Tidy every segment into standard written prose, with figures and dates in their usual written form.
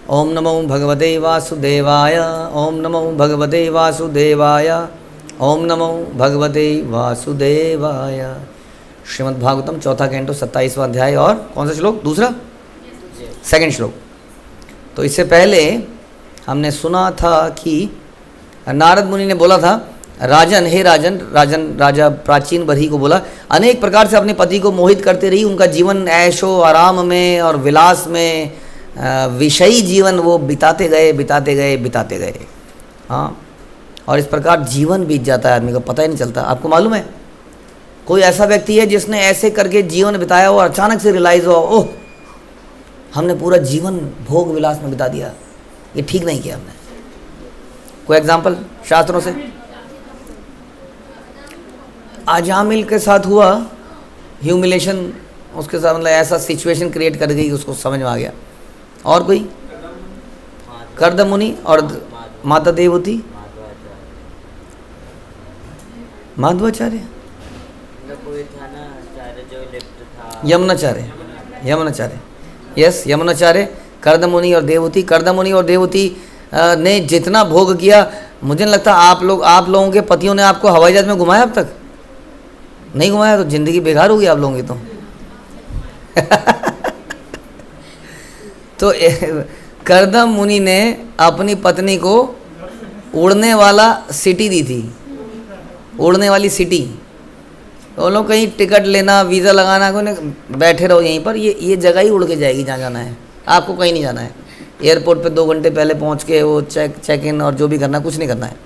ओम नमो भगवते वासुदेवाय, ओम नमो भगवते वासुदेवाय, ओम नमो भगवते वासुदेवाय। श्रीमद्भागवतम चौथा कैंटो 27वां अध्याय और कौन सा श्लोक? दूसरा, सेकंड श्लोक। तो इससे पहले हमने सुना था कि नारद मुनि ने बोला था, राजन, हे राजन, राजा प्राचीन बरही को बोला, अनेक प्रकार से अपने पति को मोहित करते रही, उनका जीवन ऐशो आराम में और विलास में, विषयी जीवन वो बिताते गए। हाँ, और इस प्रकार जीवन बीत जाता है, आदमी को पता ही नहीं चलता। आपको मालूम है कोई ऐसा व्यक्ति है जिसने ऐसे करके जीवन बिताया और अचानक से रियलाइज हुआ, ओह हमने पूरा जीवन भोग विलास में बिता दिया, ये ठीक नहीं किया हमने। कोई एग्जाम्पल शास्त्रों से? अजामिल के साथ हुआ ह्यूमिलेशन, उसके साथ मतलब ऐसा सिचुएशन क्रिएट कर गई, उसको समझ में आ गया। और कोई? कर्द मुनि और माता देवती, माधवाचार्य, यमुनाचार्य, यस, यमुनाचार्य, कर्द मुनि और देवती। कर्द मुनि और देवती ने जितना भोग किया, मुझे नहीं लगता आप लोगों के पतियों ने आपको हवाई जहाज में घुमाया अब तक? नहीं घुमाया तो जिंदगी बेकार होगी आप लोगों की तो कर्दम मुनि ने अपनी पत्नी को उड़ने वाला सिटी दी थी, उड़ने वाली सिटी। वो लोग कहीं टिकट लेना, वीज़ा लगाना, कोई बैठे रहो यहीं पर, ये जगह ही उड़ के जाएगी जहाँ जाना है, आपको कहीं नहीं जाना है। एयरपोर्ट पे 2 घंटे पहले पहुँच के वो चेक इन और जो भी करना, कुछ नहीं करना है।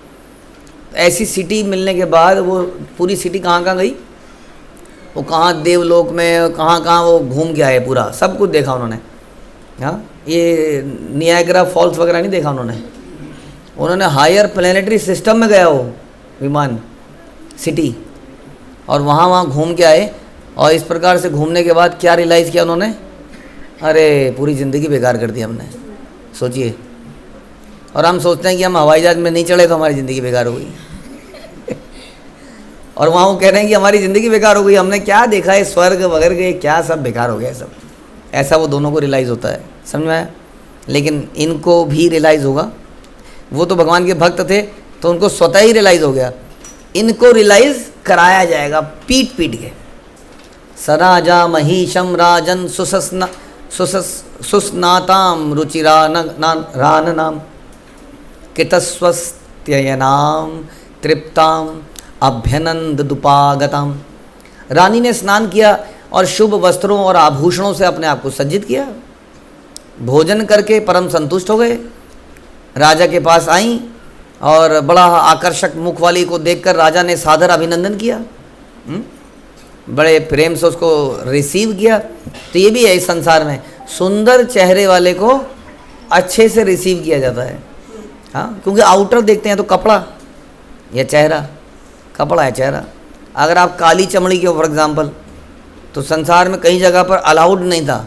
ऐसी सिटी मिलने के बाद वो पूरी सिटी कहाँ गई, वो कहाँ देवलोक में कहाँ वो घूम के आए, पूरा सब कुछ देखा उन्होंने। हाँ, ये नियाग्रा फॉल्स वगैरह नहीं देखा उन्होंने हायर प्लेनेटरी सिस्टम में गया वो विमान, सिटी, और वहाँ घूम के आए। और इस प्रकार से घूमने के बाद क्या रियलाइज़ किया उन्होंने, अरे पूरी ज़िंदगी बेकार कर दी हमने। सोचिए, और हम सोचते हैं कि हम हवाई जहाज में नहीं चढ़े तो हमारी ज़िंदगी बेकार हो गई और वहाँ वो कह रहे हैं कि हमारी ज़िंदगी बेकार हो गई, हमने क्या देखा है, स्वर्ग वगैरह के क्या सब बेकार हो गया सब। ऐसा वो दोनों को रियलाइज़ होता है, समझ में आया? लेकिन इनको भी रियलाइज़ होगा, वो तो भगवान के भक्त थे तो उनको स्वतः ही रियलाइज़ हो गया, इनको रियलाइज़ कराया जाएगा पीट के। सराजा महीशम राजन सुस्नाताम रुचिरान नाम कितस्वस्त्ययनाम तृप्ताम अभ्यनंद दुपागताम। रानी ने स्नान किया और शुभ वस्त्रों और आभूषणों से अपने आप को सज्जित किया, भोजन करके परम संतुष्ट हो गए। राजा के पास आई और बड़ा आकर्षक मुख वाली को देखकर राजा ने सादर अभिनंदन किया, बड़े प्रेम से उसको रिसीव किया। तो ये भी है इस संसार में, सुंदर चेहरे वाले को अच्छे से रिसीव किया जाता है। हाँ, क्योंकि आउटर देखते हैं तो कपड़ा या चेहरा, कपड़ा है चेहरा। अगर आप काली चमड़ी के हो फॉर एग्जांपल, तो संसार में कई जगह पर अलाउड नहीं था,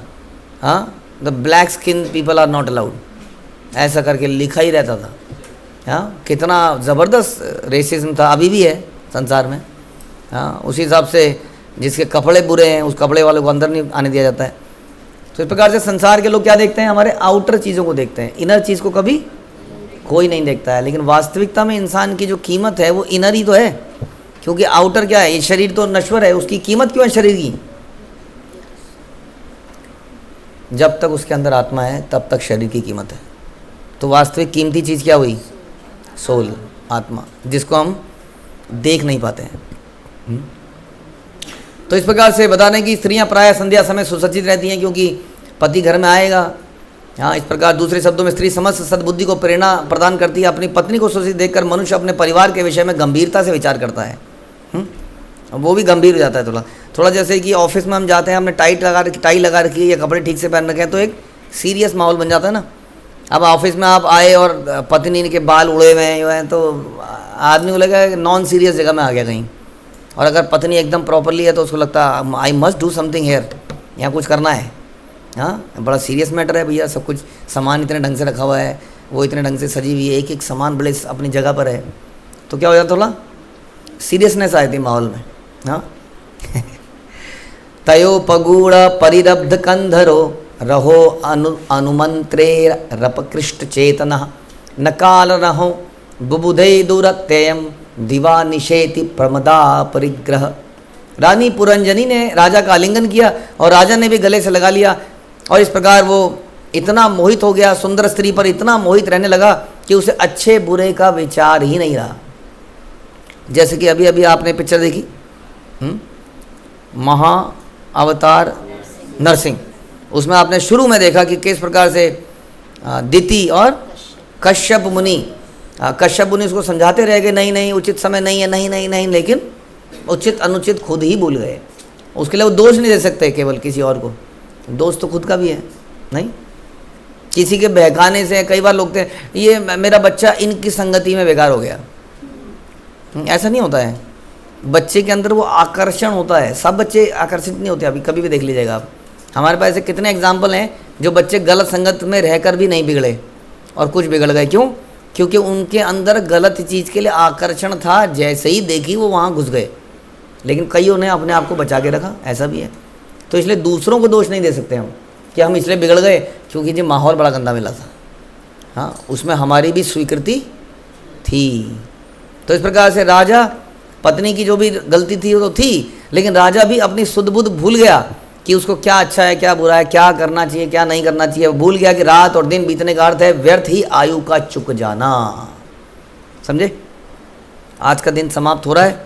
हाँ, the black skin people are not allowed, ऐसा करके लिखा ही रहता था। हाँ, कितना ज़बरदस्त रेसिज्म था, अभी भी है संसार में। हाँ, उसी हिसाब से जिसके कपड़े बुरे हैं उस कपड़े वाले को अंदर नहीं आने दिया जाता है। तो इस प्रकार से संसार के लोग क्या देखते हैं, हमारे आउटर चीज़ों को देखते हैं, इनर चीज़ को कभी कोई नहीं देखता है। लेकिन वास्तविकता में इंसान की जो कीमत है वो इनर ही तो है, क्योंकि आउटर क्या है, ये शरीर तो नश्वर है, उसकी कीमत क्यों है शरीर की? जब तक उसके अंदर आत्मा है तब तक शरीर की कीमत है। तो वास्तविक कीमती चीज़ क्या हुई? सोल, आत्मा, जिसको हम देख नहीं पाते हैं। तो इस प्रकार से बताने की स्त्रियां प्रायः संध्या समय सुसज्जित रहती हैं क्योंकि पति घर में आएगा। हाँ, इस प्रकार दूसरे शब्दों में स्त्री समस्त सद्बुद्धि को प्रेरणा प्रदान करती है। अपनी पत्नी को सुसज्जित देखकर मनुष्य अपने परिवार के विषय में गंभीरता से विचार करता है। वो भी गंभीर हो जाता है थोड़ा जैसे कि ऑफिस में हम जाते हैं, हमने टाई लगा रखी है या कपड़े ठीक से पहन रखे हैं, तो एक सीरियस माहौल बन जाता है ना। अब ऑफिस में आप आए और पत्नी के बाल उड़े हुए हैं तो आदमी को लगेगा नॉन सीरियस जगह में आ गया कहीं। और अगर पत्नी एकदम प्रॉपरली है तो उसको लगता है I must do something here, यहाँ कुछ करना है। हाँ, बड़ा सीरियस मैटर है भैया, सब कुछ सामान इतने ढंग से रखा हुआ है, वो इतने ढंग से सजी हुई है, एक एक सामान बड़े अपनी जगह पर है, तो क्या हो जाता थोड़ा सीरियसनेस आती माहौल में। हाँ तयो पगूढ़ परिरब्ध कंधरो रहो अनुमंत्रे रपकृष्ट चेतन न काल रहो बुबुधे दुरत्ययम दिवा निषेति प्रमदा परिग्रह। रानी पुरंजनी ने राजा का आलिंगन किया और राजा ने भी गले से लगा लिया, और इस प्रकार वो इतना मोहित हो गया, सुंदर स्त्री पर इतना मोहित रहने लगा कि उसे अच्छे बुरे का विचार ही नहीं रहा। जैसे कि अभी अभी आपने पिक्चर देखी महा अवतार नरसिंह, उसमें आपने शुरू में देखा कि किस प्रकार से दिति और कश्यप मुनि उसको समझाते रह गए, नहीं नहीं उचित समय नहीं है, नहीं नहीं नहीं, लेकिन उचित अनुचित खुद ही भूल गए। उसके लिए वो दोष नहीं दे सकते केवल किसी और को, दोष तो खुद का भी है। नहीं, किसी के बहकाने से कई बार लोग थे ये मेरा बच्चा इनकी संगति में बेकार हो गया, ऐसा नहीं होता है। बच्चे के अंदर वो आकर्षण होता है, सब बच्चे आकर्षित नहीं होते। अभी कभी भी देख लीजिएगा आप, हमारे पास ऐसे कितने एग्जाम्पल हैं जो बच्चे गलत संगत में रहकर भी नहीं बिगड़े और कुछ बिगड़ गए। क्यों? क्योंकि उनके अंदर गलत चीज़ के लिए आकर्षण था, जैसे ही देखी वो वहाँ घुस गए। लेकिन कईयों ने अपने आप को बचा के रखा, ऐसा भी है। तो इसलिए दूसरों को दोष नहीं दे सकते हम कि हम इसलिए बिगड़ गए क्योंकि जो माहौल बड़ा गंदा मिला था। हाँ, उसमें हमारी भी स्वीकृति थी। तो इस प्रकार से राजा, पत्नी की जो भी गलती थी वो तो थी, लेकिन राजा भी अपनी सुध बुध भूल गया कि उसको क्या अच्छा है क्या बुरा है, क्या करना चाहिए क्या नहीं करना चाहिए। वो भूल गया कि रात और दिन बीतने का अर्थ है व्यर्थ ही आयु का चुक जाना। समझे? आज का दिन समाप्त हो रहा है,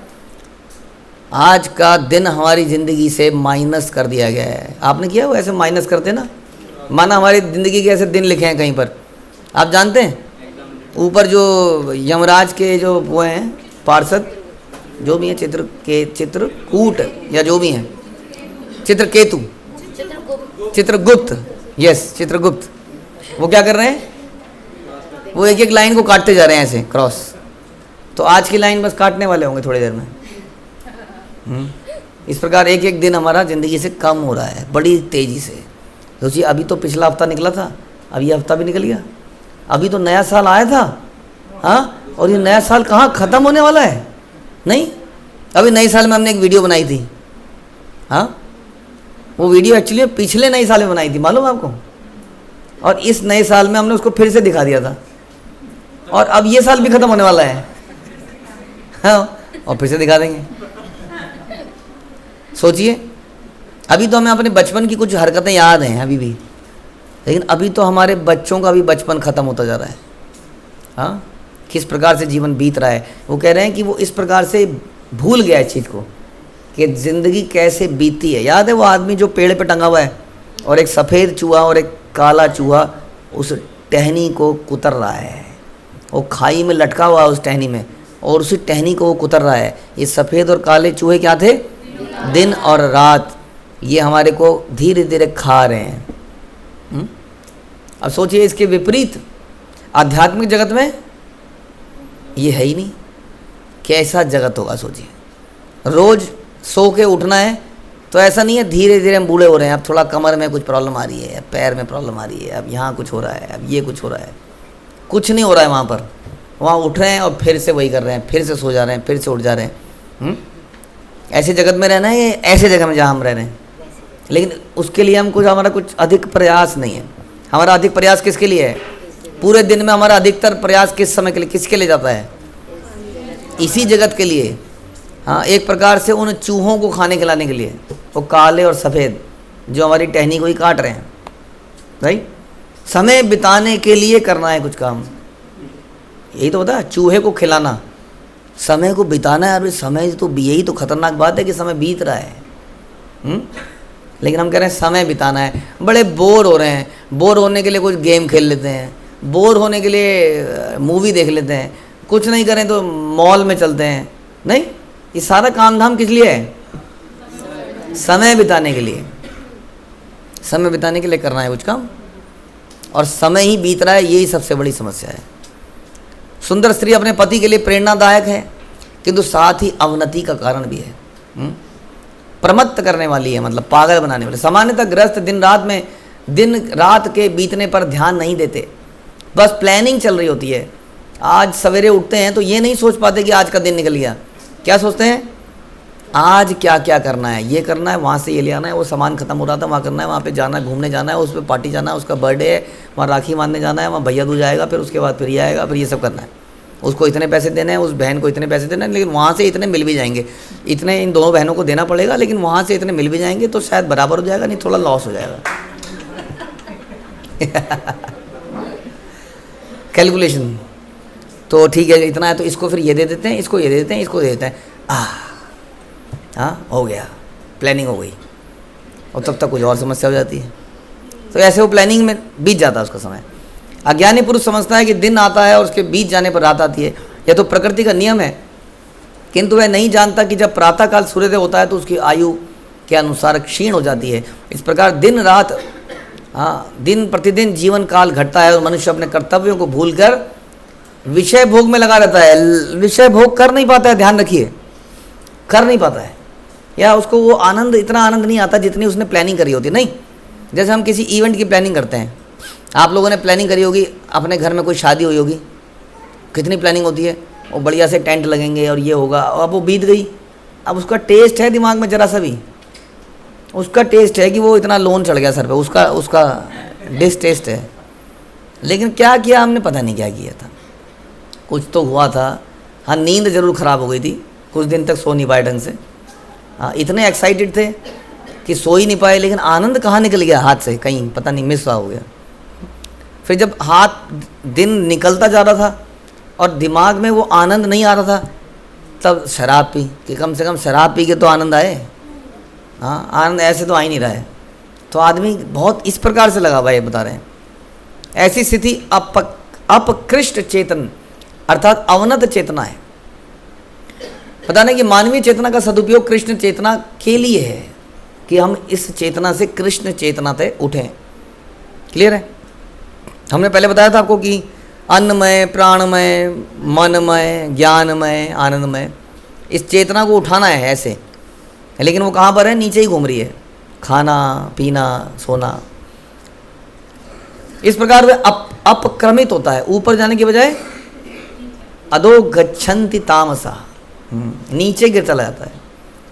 आज का दिन हमारी ज़िंदगी से माइनस कर दिया गया है। आपने किया वो ऐसे माइनस करते ना, माना हमारी ज़िंदगी के ऐसे दिन लिखे हैं कहीं पर, आप जानते हैं ऊपर जो यमराज के जो वो हैं पार्षद जो भी हैं, चित्रकूट या जो भी हैं, चित्रकेतु, चित्रगुप्त, यस चित्रगुप्त, वो क्या कर रहे हैं? वो एक एक लाइन को काटते जा रहे हैं ऐसे क्रॉस। तो आज की लाइन बस काटने वाले होंगे थोड़ी देर में। इस प्रकार एक एक दिन हमारा ज़िंदगी से कम हो रहा है बड़ी तेज़ी से। सोचिए, अभी तो पिछला हफ्ता निकला था, अब ये हफ्ता भी निकल गया, अभी तो नया साल आया था। हाँ, और ये नया साल कहाँ ख़त्म होने वाला है? नहीं, अभी नए साल में हमने एक वीडियो बनाई थी। हाँ, वो वीडियो एक्चुअली पिछले नए साल में बनाई थी, मालूम है आपको? और इस नए साल में हमने उसको फिर से दिखा दिया था, और अब ये साल भी ख़त्म होने वाला है। हाँ, और फिर से दिखा देंगे। सोचिए, अभी तो हमें अपने बचपन की कुछ हरकतें याद हैं अभी भी, लेकिन अभी तो हमारे बच्चों का भी बचपन ख़त्म होता जा रहा है। हाँ, किस प्रकार से जीवन बीत रहा है। वो कह रहे हैं कि वो इस प्रकार से भूल गया इस चीज़ को कि ज़िंदगी कैसे बीती है। याद है वो आदमी जो पेड़ पे टंगा हुआ है और एक सफ़ेद चूहा और एक काला चूहा उस टहनी को कुतर रहा है, वो खाई में लटका हुआ है उस टहनी में, और उसी टहनी को वो कुतर रहा है। ये सफ़ेद और काले चूहे क्या थे? दिन और रात। ये हमारे को धीरे धीरे खा रहे हैं। अब सोचिए, इसके विपरीत आध्यात्मिक जगत में ये है ही नहीं, कैसा जगत होगा सोचिए। रोज़ सो के उठना है तो ऐसा नहीं है धीरे धीरे हम बूढ़े हो रहे हैं, अब थोड़ा कमर में कुछ प्रॉब्लम आ रही है, पैर में प्रॉब्लम आ रही है, अब यहाँ कुछ हो रहा है, अब ये कुछ हो रहा है। कुछ नहीं हो रहा है वहाँ पर, वहाँ उठ रहे हैं और फिर से वही कर रहे हैं, फिर से सो जा रहे हैं, फिर से उठ जा रहे हैं। ऐसे जगत में रहना है, ऐसे जगह में जहाँ हम रह रहे हैं, लेकिन उसके लिए हम हमारा कुछ अधिक प्रयास नहीं है। हमारा अधिक प्रयास किसके लिए है? पूरे दिन में हमारा अधिकतर प्रयास किस समय के लिए, किसके लिए जाता है? इसी जगत के लिए। हाँ, एक प्रकार से उन चूहों को खाने खिलाने के लिए, वो काले और सफ़ेद जो हमारी टहनी को ही काट रहे हैं। भाई, समय बिताने के लिए करना है कुछ काम, यही तो होता है। चूहे को खिलाना, समय को बिताना है। अरे समय तो, यही तो खतरनाक बात है कि समय बीत रहा है। लेकिन हम कह रहे हैं समय बिताना है। बड़े बोर हो रहे हैं, बोर होने के लिए कुछ गेम खेल लेते हैं, बोर होने के लिए मूवी देख लेते हैं, कुछ नहीं करें तो मॉल में चलते हैं। नहीं, ये सारा काम धाम किस लिए है? समय बिताने के लिए। समय बिताने के लिए करना है कुछ काम, और समय ही बीत रहा है, यही सबसे बड़ी समस्या है। सुंदर स्त्री अपने पति के लिए प्रेरणादायक है, किंतु साथ ही अवनति का कारण भी है। प्रमत्त करने वाली है, मतलब पागल बनाने वाली। सामान्यतः गृहस्थ दिन रात के बीतने पर ध्यान नहीं देते, बस प्लानिंग चल रही होती है। आज सवेरे उठते हैं तो ये नहीं सोच पाते कि आज का दिन निकल गया। क्या सोचते हैं? आज क्या क्या करना है, ये करना है, वहाँ से ये ले आना है, वो सामान खत्म हो रहा था वहाँ करना है, वहाँ पे जाना है, घूमने जाना है, उस पर पार्टी जाना है, उसका बर्थडे है, वहाँ राखी बांधने जाना है, वहाँ भैया दूज आएगा, फिर उसके बाद फिर ये आएगा, फिर ये सब करना है, उसको इतने पैसे देने हैं, उस बहन को इतने पैसे देने हैं, लेकिन वहाँ से इतने मिल भी जाएंगे, इतने इन दोनों बहनों को देना पड़ेगा, लेकिन वहाँ से इतने मिल भी जाएंगे तो शायद बराबर हो जाएगा, नहीं थोड़ा लॉस हो जाएगा। कैलकुलेशन तो ठीक है, इतना है तो इसको फिर ये दे देते हैं, इसको ये दे देते हैं, इसको दे देते हैं, हाँ हो गया, प्लानिंग हो गई, और तब तक कुछ और समस्या हो जाती है। तो ऐसे वो प्लानिंग में बीत जाता है उसका समय। अज्ञानी पुरुष समझता है कि दिन आता है और उसके बीत जाने पर रात आती है, यह तो प्रकृति का नियम है, किंतु वह नहीं जानता कि जब प्रातःकाल सूर्योदय होता है तो उसकी आयु के अनुसार क्षीण हो जाती है। इस प्रकार दिन रात दिन प्रतिदिन जीवन काल घटता है और मनुष्य अपने कर्तव्यों को भूलकर विषय भोग में लगा रहता है। विषय भोग कर नहीं पाता है, ध्यान रखिए, कर नहीं पाता है, या उसको वो आनंद, इतना आनंद नहीं आता जितनी उसने प्लानिंग करी होती। नहीं, जैसे हम किसी इवेंट की प्लानिंग करते हैं, आप लोगों ने प्लानिंग करी होगी, अपने घर में कोई शादी हुई होगी, कितनी प्लानिंग होती है, वो बढ़िया से टेंट लगेंगे और ये होगा, और अब वो बीत गई, अब उसका टेस्ट है दिमाग में जरा सा भी, उसका टेस्ट है कि वो इतना लोन चढ़ गया सर पे, उसका डिसटेस्ट है। लेकिन क्या किया हमने, पता नहीं क्या किया था, कुछ तो हुआ था। हाँ, नींद ज़रूर ख़राब हो गई थी, कुछ दिन तक सो नहीं पाए ढंग से। हाँ, इतने एक्साइटेड थे कि सो ही नहीं पाए, लेकिन आनंद कहाँ निकल गया हाथ से, कहीं पता नहीं मिस हो गया। फिर जब हाथ दिन निकलता जा रहा था और दिमाग में वो आनंद नहीं आ रहा था, तब शराब पी कि कम से कम शराब पी के तो आनंद आए। हाँ, आनंद ऐसे तो आ ही नहीं रहा है। तो आदमी बहुत इस प्रकार से लगा हुआ, ये बता रहे हैं। ऐसी स्थिति अपकृष्ट चेतन अर्थात अवनत चेतना है। पता नहीं कि मानवीय चेतना का सदुपयोग कृष्ण चेतना के लिए है, कि हम इस चेतना से कृष्ण चेतना तक उठें। क्लियर है? हमने पहले बताया था आपको कि अन्नमय, प्राणमय, मनमय, ज्ञानमय, आनंदमय, इस चेतना को उठाना है ऐसे, लेकिन वो कहाँ पर है? नीचे ही घूम रही है, खाना पीना सोना। इस प्रकार से अपक्रमित होता है, ऊपर जाने के बजाय अधो गच्छन्ति तामसा, नीचे गिर चला जाता है।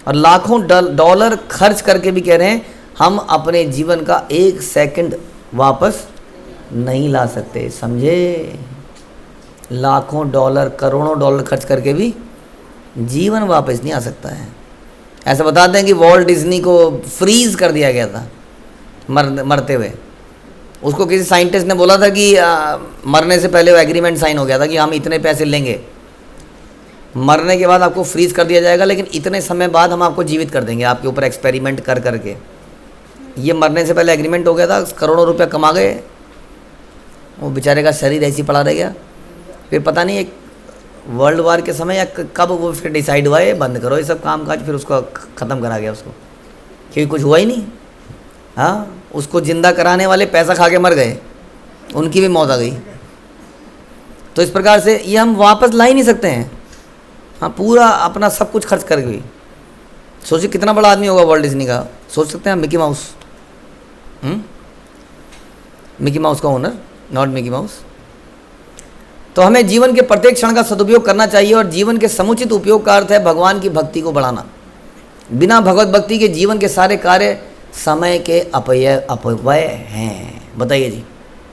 और लाखों डॉलर खर्च करके भी कह रहे हैं हम अपने जीवन का 1 सेकंड वापस नहीं ला सकते, समझे? लाखों डॉलर, करोड़ों डॉलर खर्च करके भी जीवन वापस नहीं आ सकता है। ऐसा बताते हैं कि वॉल्ट डिज्नी को फ्रीज कर दिया गया था मरते हुए। उसको किसी साइंटिस्ट ने बोला था कि मरने से पहले वो एग्रीमेंट साइन हो गया था कि हम इतने पैसे लेंगे, मरने के बाद आपको फ्रीज कर दिया जाएगा, लेकिन इतने समय बाद हम आपको जीवित कर देंगे, आपके ऊपर एक्सपेरिमेंट कर करके। ये मरने से पहले एग्रीमेंट हो गया था, करोड़ों रुपया कमा गए, वो बेचारे का शरीर ऐसी पड़ा रह गया। फिर पता नहीं एक वर्ल्ड वार के समय या कब वो फिर डिसाइड हुआ है बंद करो ये सब काम काज, फिर उसको ख़त्म करा गया उसको, क्योंकि कुछ हुआ ही नहीं। हाँ, उसको जिंदा कराने वाले पैसा खा के मर गए, उनकी भी मौत आ गई। तो इस प्रकार से ये हम वापस ला ही नहीं सकते हैं। हाँ, पूरा अपना सब कुछ खर्च कर गई। सोचिए कितना बड़ा आदमी होगा वॉल्ट डिज्नी का, सोच सकते हैं? मिकी माउस, मिकी माउस का ओनर, नॉट मिकी माउस। तो हमें जीवन के प्रत्येक क्षण का सदुपयोग करना चाहिए, और जीवन के समुचित उपयोग का अर्थ है भगवान की भक्ति को बढ़ाना। बिना भगवत भक्ति के जीवन के सारे कार्य समय के अपव्यय हैं। बताइए जी,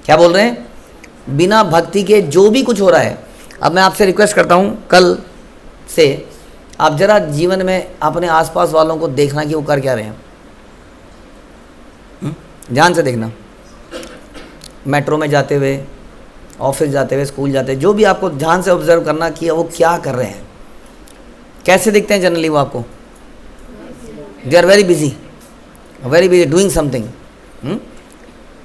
क्या बोल रहे हैं? बिना भक्ति के जो भी कुछ हो रहा है। अब मैं आपसे रिक्वेस्ट करता हूँ, कल से आप जरा जीवन में अपने आसपास वालों को देखना कि वो कर क्या रहे हैं। ध्यान से देखना, मेट्रो में जाते हुए, ऑफिस जाते हुए, स्कूल जाते हुए, जो भी आपको ध्यान से ऑब्जर्व करना कि वो क्या कर रहे हैं। कैसे दिखते हैं जनरली वो आपको? They are very busy doing something.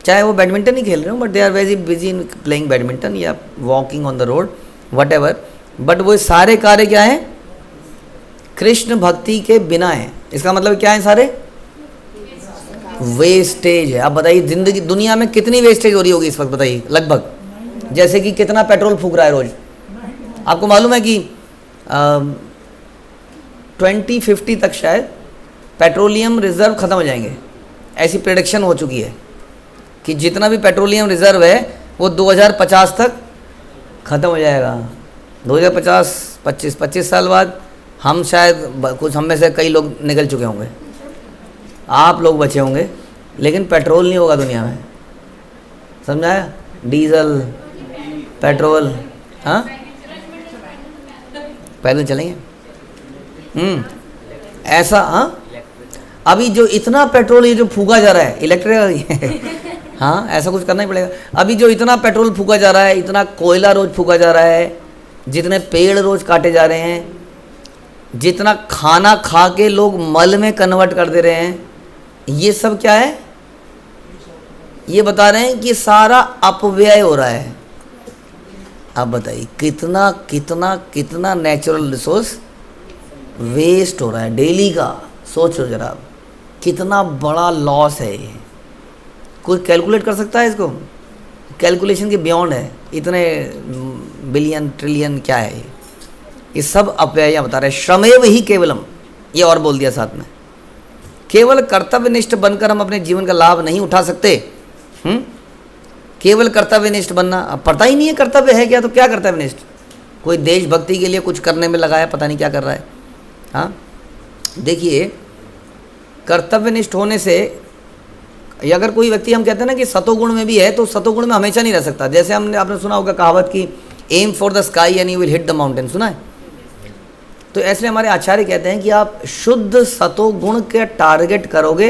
चाहे वो बैडमिंटन ही खेल रहे हो, but they are very busy in playing badminton या walking on the road, whatever. But वो सारे कार्य क्या हैं? कृष्ण भक्ति के बिना है। इसका मतलब क्या है? सारे वेस्टेज है। आप बताइए जिंदगी, दुनिया में कितनी वेस्टेज हो रही होगी इस वक्त? बताइए लगभग, जैसे कि कितना पेट्रोल फूक रहा है रोज। आपको मालूम है कि 2050 तक शायद पेट्रोलियम रिजर्व ख़त्म हो जाएंगे। ऐसी प्रेडिक्शन हो चुकी है कि जितना भी पेट्रोलियम रिजर्व है वो 2050 तक ख़त्म हो जाएगा। 2050 25 साल बाद हम शायद कुछ हम में से कई लोग निकल चुके होंगे, आप लोग बचे होंगे, लेकिन पेट्रोल नहीं होगा दुनिया में, समझाया? डीजल, पेट्रोल, हाँ पैदल चलेंगे। ऐसा, हाँ अभी जो इतना पेट्रोल ये जो फूका जा रहा है इलेक्ट्रिक हाँ ऐसा कुछ करना ही पड़ेगा। अभी जो इतना पेट्रोल फूका जा रहा है, इतना कोयला रोज फूका जा रहा है, जितने पेड़ रोज काटे जा रहे हैं, जितना खाना खा के लोग मल में कन्वर्ट कर दे रहे हैं, ये सब क्या है? ये बता रहे हैं कि सारा अपव्यय हो रहा है। अब बताइए कितना कितना कितना नेचुरल रिसोर्स वेस्ट हो रहा है डेली का। सोचो जरा आप, कितना बड़ा लॉस है ये। कोई कैलकुलेट कर सकता है इसको? कैलकुलेशन के बियॉन्ड है। इतने बिलियन ट्रिलियन क्या है ये सब अपव्यय बता रहे हैं। श्रमेव ही केवलम, ये और बोल दिया साथ में। केवल कर्तव्यनिष्ठ बनकर हम अपने जीवन का लाभ नहीं उठा सकते। केवल कर्तव्यनिष्ठ बनना, अब पता ही नहीं है कर्तव्य है क्या, तो क्या कर्तव्यनिष्ठ? कोई देशभक्ति के लिए कुछ करने में लगाया, पता नहीं क्या कर रहा है। हाँ देखिए, कर्तव्यनिष्ठ होने से अगर कोई व्यक्ति, हम कहते हैं ना कि सतोगुण में भी है, तो सतोगुण में हमेशा नहीं रह सकता। जैसे आपने सुना होगा कहावत की, aim for the sky and you will hit the mountain, सुना है? तो ऐसे हमारे आचार्य कहते हैं कि आप शुद्ध सतोगुण के टारगेट करोगे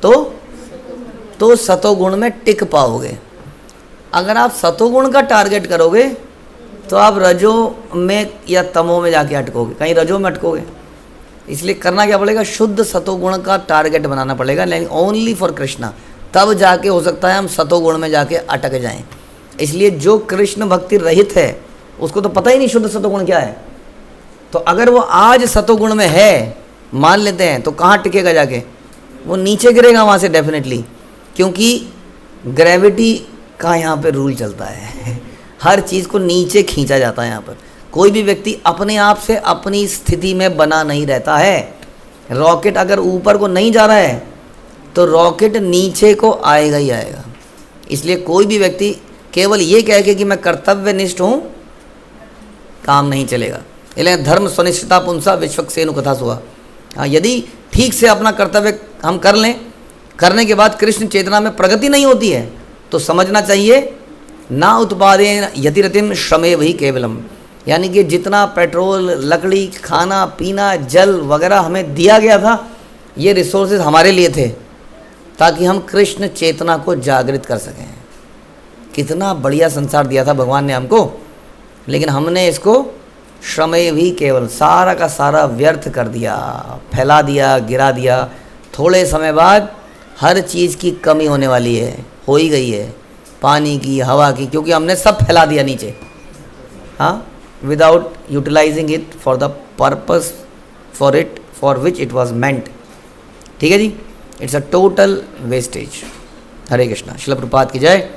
तो सतोगुण में टिक पाओगे। अगर आप सतोगुण का टारगेट करोगे तो आप रजो में या तमो में जाके अटकोगे, कहीं रजो में अटकोगे। इसलिए करना क्या पड़ेगा? शुद्ध सतोगुण का टारगेट बनाना पड़ेगा, लेकिन ओनली फॉर कृष्णा। तब जाके हो सकता है हम सतोगुण में जाके अटक जाएं। इसलिए जो कृष्ण भक्ति रहित है उसको तो पता ही नहीं शुद्ध सतोगुण क्या है। तो अगर वो आज सतोगुण में है, मान लेते हैं, तो कहाँ टिकेगा जाके? वो नीचे गिरेगा वहाँ से डेफिनेटली, क्योंकि ग्रेविटी का यहाँ पे रूल चलता है। हर चीज़ को नीचे खींचा जाता है यहाँ पर। कोई भी व्यक्ति अपने आप से अपनी स्थिति में बना नहीं रहता है। रॉकेट अगर ऊपर को नहीं जा रहा है तो रॉकेट नीचे को आएगा ही आएगा। इसलिए कोई भी व्यक्ति केवल ये कह के कि मैं कर्तव्यनिष्ठ हूँ, काम नहीं चलेगा। इसलिए धर्म स्वनिष्ठता पुंसा विश्वक्सेनु कथा सुहा। हाँ, यदि ठीक से अपना कर्तव्य हम कर लें, करने के बाद कृष्ण चेतना में प्रगति नहीं होती है, तो समझना चाहिए ना उत्पादेन यतिरतिम श्रमेव ही केवलम, यानी कि जितना पेट्रोल, लकड़ी, खाना पीना, जल वगैरह हमें दिया गया था, ये रिसोर्सेज हमारे लिए थे ताकि हम कृष्ण चेतना को जागृत कर सकें। कितना बढ़िया संसार दिया था भगवान ने हमको, लेकिन हमने इसको श्रमेव ही केवल सारा का सारा व्यर्थ कर दिया, फैला दिया, गिरा दिया। थोड़े समय बाद हर चीज़ की कमी होने वाली है, हो ही गई है, पानी की, हवा की, क्योंकि हमने सब फैला दिया नीचे। हाँ, without utilizing it for the purpose for which it was meant. ठीक है जी, it's a total wastage. Hare Krishna. Srila Prabhupada की जय।